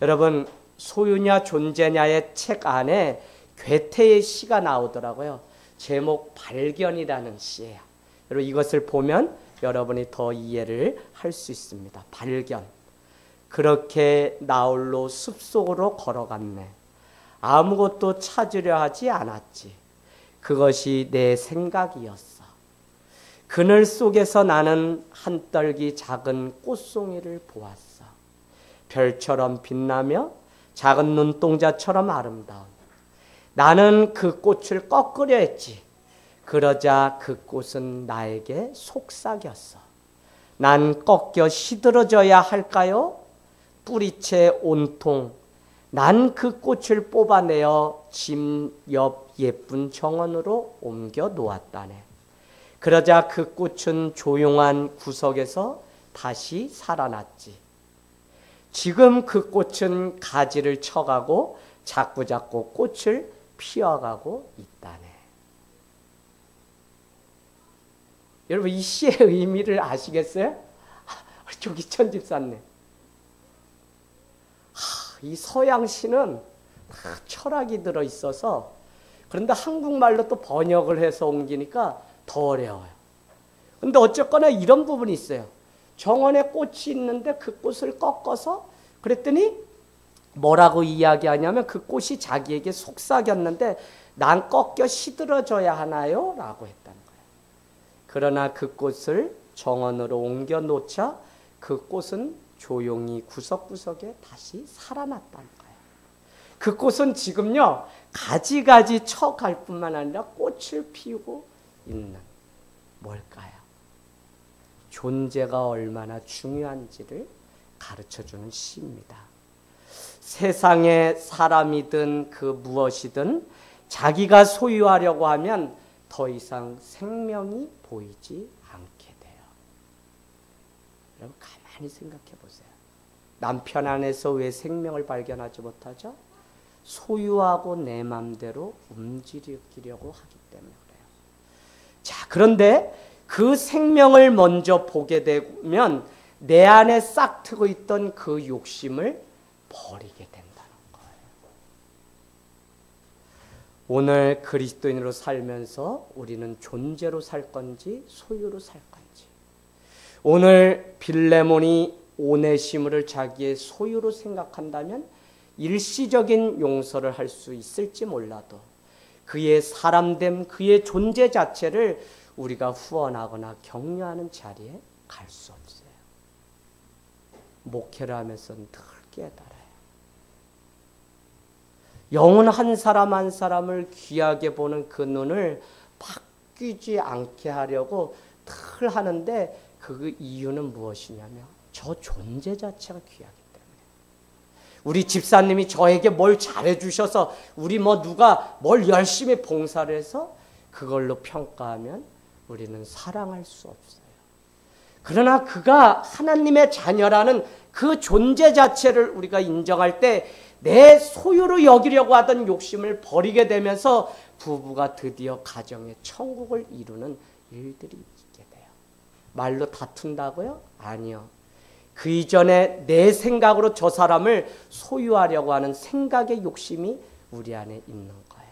여러분, 소유냐 존재냐의 책 안에 괴테의 시가 나오더라고요. 제목 발견이라는 시예요. 여러분, 이것을 보면 여러분이 더 이해를 할 수 있습니다. 발견. 그렇게 나홀로 숲속으로 걸어갔네. 아무것도 찾으려 하지 않았지. 그것이 내 생각이었어. 그늘 속에서 나는 한떨기 작은 꽃송이를 보았어. 별처럼 빛나며 작은 눈동자처럼 아름다운. 나는 그 꽃을 꺾으려 했지. 그러자 그 꽃은 나에게 속삭였어. 난 꺾여 시들어져야 할까요? 뿌리채 온통. 난 그 꽃을 뽑아내어 집 옆 예쁜 정원으로 옮겨 놓았다네. 그러자 그 꽃은 조용한 구석에서 다시 살아났지. 지금 그 꽃은 가지를 쳐가고 자꾸자꾸 꽃을 피워가고 있다네. 여러분, 이 시의 의미를 아시겠어요? 저기 천집사님. 이 서양시는 다 철학이 들어있어서 그런데 한국말로 또 번역을 해서 옮기니까 더 어려워요. 근데 어쨌거나 이런 부분이 있어요. 정원에 꽃이 있는데 그 꽃을 꺾어서 그랬더니 뭐라고 이야기하냐면 그 꽃이 자기에게 속삭였는데 난 꺾여 시들어져야 하나요? 라고 했다는 거예요. 그러나 그 꽃을 정원으로 옮겨 놓자 그 꽃은 조용히 구석구석에 다시 살아났다는 거예요. 그 꽃은 지금요 가지가지 쳐갈 뿐만 아니라 꽃을 피우고 있는 뭘까요? 존재가 얼마나 중요한지를 가르쳐주는 시입니다. 세상에 사람이든 그 무엇이든 자기가 소유하려고 하면 더 이상 생명이 보이지 않게 돼요. 여러분 가만히 생각해 보세요. 남편 안에서 왜 생명을 발견하지 못하죠? 소유하고 내 맘대로 움직이려고 하기 때문에. 때문에 그래요. 자, 그런데 그 생명을 먼저 보게 되면 내 안에 싹트고 있던 그 욕심을 버리게 된다는 거예요. 오늘 그리스도인으로 살면서 우리는 존재로 살 건지 소유로 살 건지, 오늘 빌레몬이 오네시모를 자기의 소유로 생각한다면 일시적인 용서를 할 수 있을지 몰라도 그의 사람됨, 그의 존재 자체를 우리가 후원하거나 격려하는 자리에 갈 수 없어요. 목회를 하면서 늘 깨달아요. 영혼 한 사람 한 사람을 귀하게 보는 그 눈을 바뀌지 않게 하려고 늘 하는데, 그 이유는 무엇이냐면 저 존재 자체가 귀하기 때문에. 우리 집사님이 저에게 뭘 잘해주셔서 우리 누가 뭘 열심히 봉사를 해서 그걸로 평가하면 우리는 사랑할 수 없어요. 그러나 그가 하나님의 자녀라는 그 존재 자체를 우리가 인정할 때 내 소유로 여기려고 하던 욕심을 버리게 되면서 부부가 드디어 가정의 천국을 이루는 일들이 있게 돼요. 말로 다툰다고요? 아니요. 그 이전에 내 생각으로 저 사람을 소유하려고 하는 생각의 욕심이 우리 안에 있는 거예요.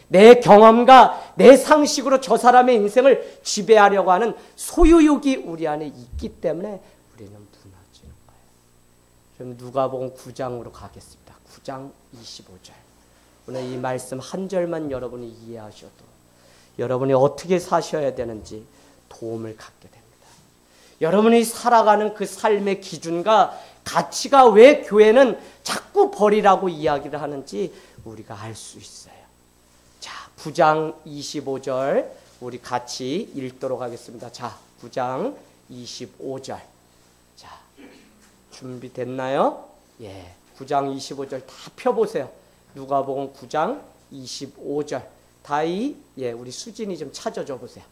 내 경험과 내 상식으로 저 사람의 인생을 지배하려고 하는 소유욕이 우리 안에 있기 때문에 우리는 무너지는 거예요. 그럼 누가복음 9장으로 가겠습니다. 9장 25절. 오늘 이 말씀 한 절만 여러분이 이해하셔도 여러분이 어떻게 사셔야 되는지 도움을 갖게 됩니다. 여러분이 살아가는 그 삶의 기준과 가치가 왜 교회는 자꾸 버리라고 이야기를 하는지 우리가 알 수 있어요. 자, 9장 25절 우리 같이 읽도록 하겠습니다. 자, 9장 25절. 자, 준비됐나요? 예. 9장 25절 다 펴보세요. 누가복음 9장 25절. 다이, 우리 수진이 좀 찾아줘 보세요.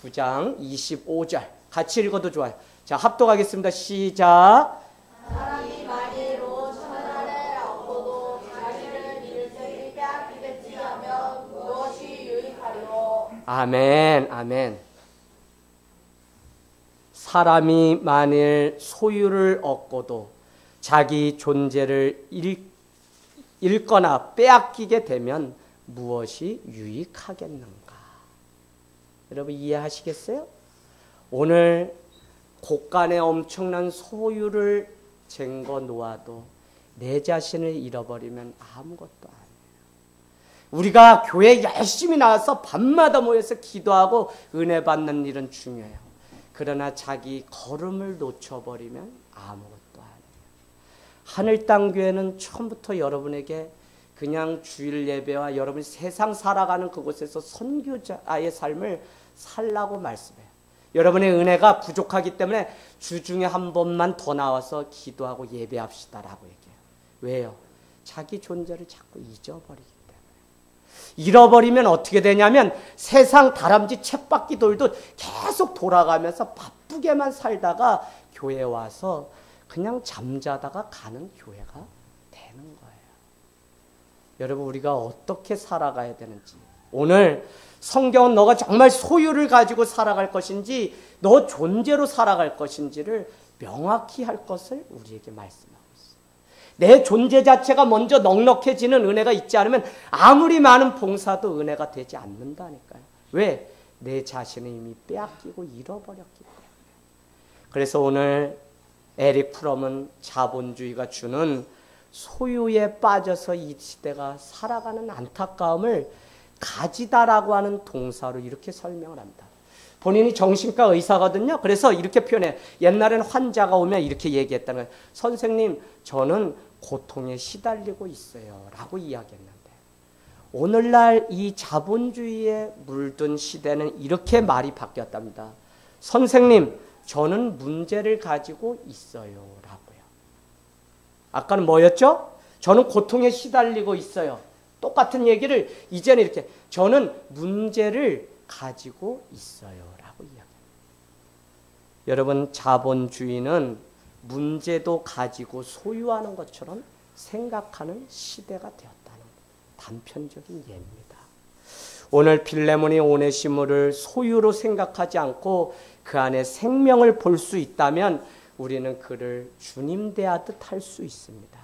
9장 25절. 같이 읽어도 좋아요. 자, 합독하겠습니다. 시작. 사람이 만일로 천하를 얻고도 자기를 잃을 빼앗기겠지 하면 무엇이 유익하리요? 아멘, 아멘. 사람이 만일 소유를 얻고도 자기 존재를 잃거나 빼앗기게 되면 무엇이 유익하겠는가? 여러분 이해하시겠어요? 오늘 곳간에 엄청난 소유를 쟁거 놓아도 내 자신을 잃어버리면 아무것도 아니에요. 우리가 교회 열심히 나와서 밤마다 모여서 기도하고 은혜 받는 일은 중요해요. 그러나 자기 걸음을 놓쳐버리면 아무것도 하늘 땅 교회는 처음부터 여러분에게 그냥 주일 예배와 여러분이 세상 살아가는 그곳에서 선교자의 삶을 살라고 말씀해요. 여러분의 은혜가 부족하기 때문에 주중에 한 번만 더 나와서 기도하고 예배합시다라고 얘기해요. 왜요? 자기 존재를 자꾸 잊어버리기 때문에. 잃어버리면 어떻게 되냐면 세상 다람쥐 쳇바퀴 돌듯 계속 돌아가면서 바쁘게만 살다가 교회에 와서 그냥 잠자다가 가는 교회가 되는 거예요. 여러분 우리가 어떻게 살아가야 되는지, 오늘 성경은 너가 정말 소유를 가지고 살아갈 것인지 너 존재로 살아갈 것인지를 명확히 할 것을 우리에게 말씀하고 있어요. 내 존재 자체가 먼저 넉넉해지는 은혜가 있지 않으면 아무리 많은 봉사도 은혜가 되지 않는다니까요. 왜? 내 자신을 이미 빼앗기고 잃어버렸기 때문에. 그래서 오늘 에릭 프롬은 자본주의가 주는 소유에 빠져서 이 시대가 살아가는 안타까움을 가지다라고 하는 동사로 이렇게 설명을 합니다. 본인이 정신과 의사거든요. 그래서 이렇게 표현해요. 옛날에는 환자가 오면 이렇게 얘기했다는 거예요. 선생님, 저는 고통에 시달리고 있어요 라고 이야기했는데, 오늘날 이 자본주의에 물든 시대는 이렇게 말이 바뀌었답니다. 선생님, 저는 문제를 가지고 있어요 라고요. 아까는 뭐였죠? 저는 고통에 시달리고 있어요. 똑같은 얘기를 이제는 이렇게, 저는 문제를 가지고 있어요 라고 이야기합니다. 여러분, 자본주의는 문제도 가지고 소유하는 것처럼 생각하는 시대가 되었다는 단편적인 예입니다. 오늘 빌레몬이 오네시모를 소유로 생각하지 않고 그 안에 생명을 볼 수 있다면 우리는 그를 주님 대하듯 할 수 있습니다.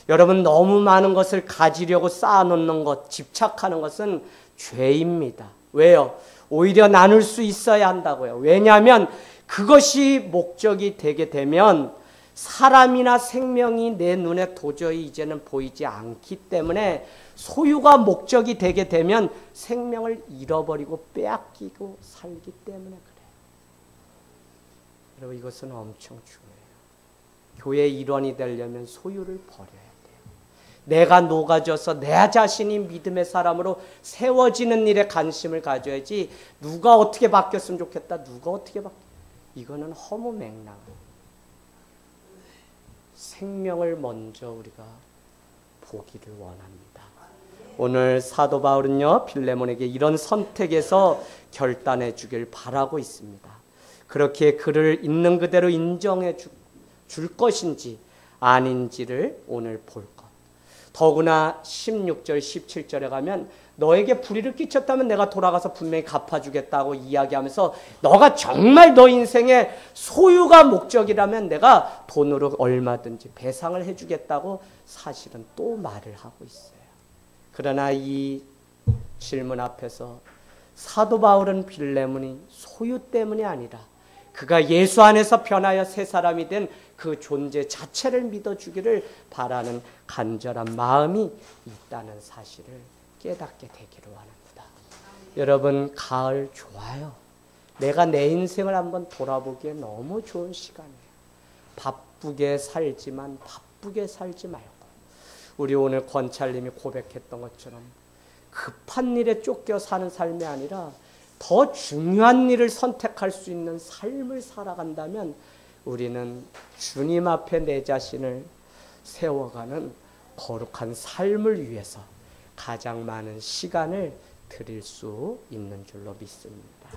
여러분, 너무 많은 것을 가지려고 쌓아놓는 것, 집착하는 것은 죄입니다. 왜요? 오히려 나눌 수 있어야 한다고요. 왜냐하면 그것이 목적이 되게 되면 사람이나 생명이 내 눈에 도저히 이제는 보이지 않기 때문에 소유가 목적이 되게 되면 생명을 잃어버리고 빼앗기고 살기 때문에 그래요. 여러분, 이것은 엄청 중요해요. 교회의 일원이 되려면 소유를 버려야 돼요. 내가 녹아져서 내 자신이 믿음의 사람으로 세워지는 일에 관심을 가져야지 누가 어떻게 바뀌었으면 좋겠다, 누가 어떻게 이거는 허무맹랑해요. 생명을 먼저 우리가 보기를 원합니다. 오늘 사도 바울은요, 빌레몬에게 이런 선택에서 결단해 주길 바라고 있습니다. 그렇게 그를 있는 그대로 인정해 줄 것인지 아닌지를 오늘 볼 것. 더구나 16절 17절에 가면 너에게 불의를 끼쳤다면 내가 돌아가서 분명히 갚아주겠다고 이야기하면서 너가 정말 너 인생의 소유가 목적이라면 내가 돈으로 얼마든지 배상을 해주겠다고 사실은 또 말을 하고 있어요. 그러나 이 질문 앞에서 사도 바울은 빌레몬이 소유 때문이 아니라 그가 예수 안에서 변하여 새 사람이 된 그 존재 자체를 믿어주기를 바라는 간절한 마음이 있다는 사실을 깨닫게 되기를 원합니다. 여러분, 가을 좋아요. 내가 내 인생을 한번 돌아보기에 너무 좋은 시간이에요. 바쁘게 살지만 바쁘게 살지 말고, 우리 오늘 권찰님이 고백했던 것처럼 급한 일에 쫓겨 사는 삶이 아니라 더 중요한 일을 선택할 수 있는 삶을 살아간다면 우리는 주님 앞에 내 자신을 세워가는 거룩한 삶을 위해서 가장 많은 시간을 드릴 수 있는 줄로 믿습니다.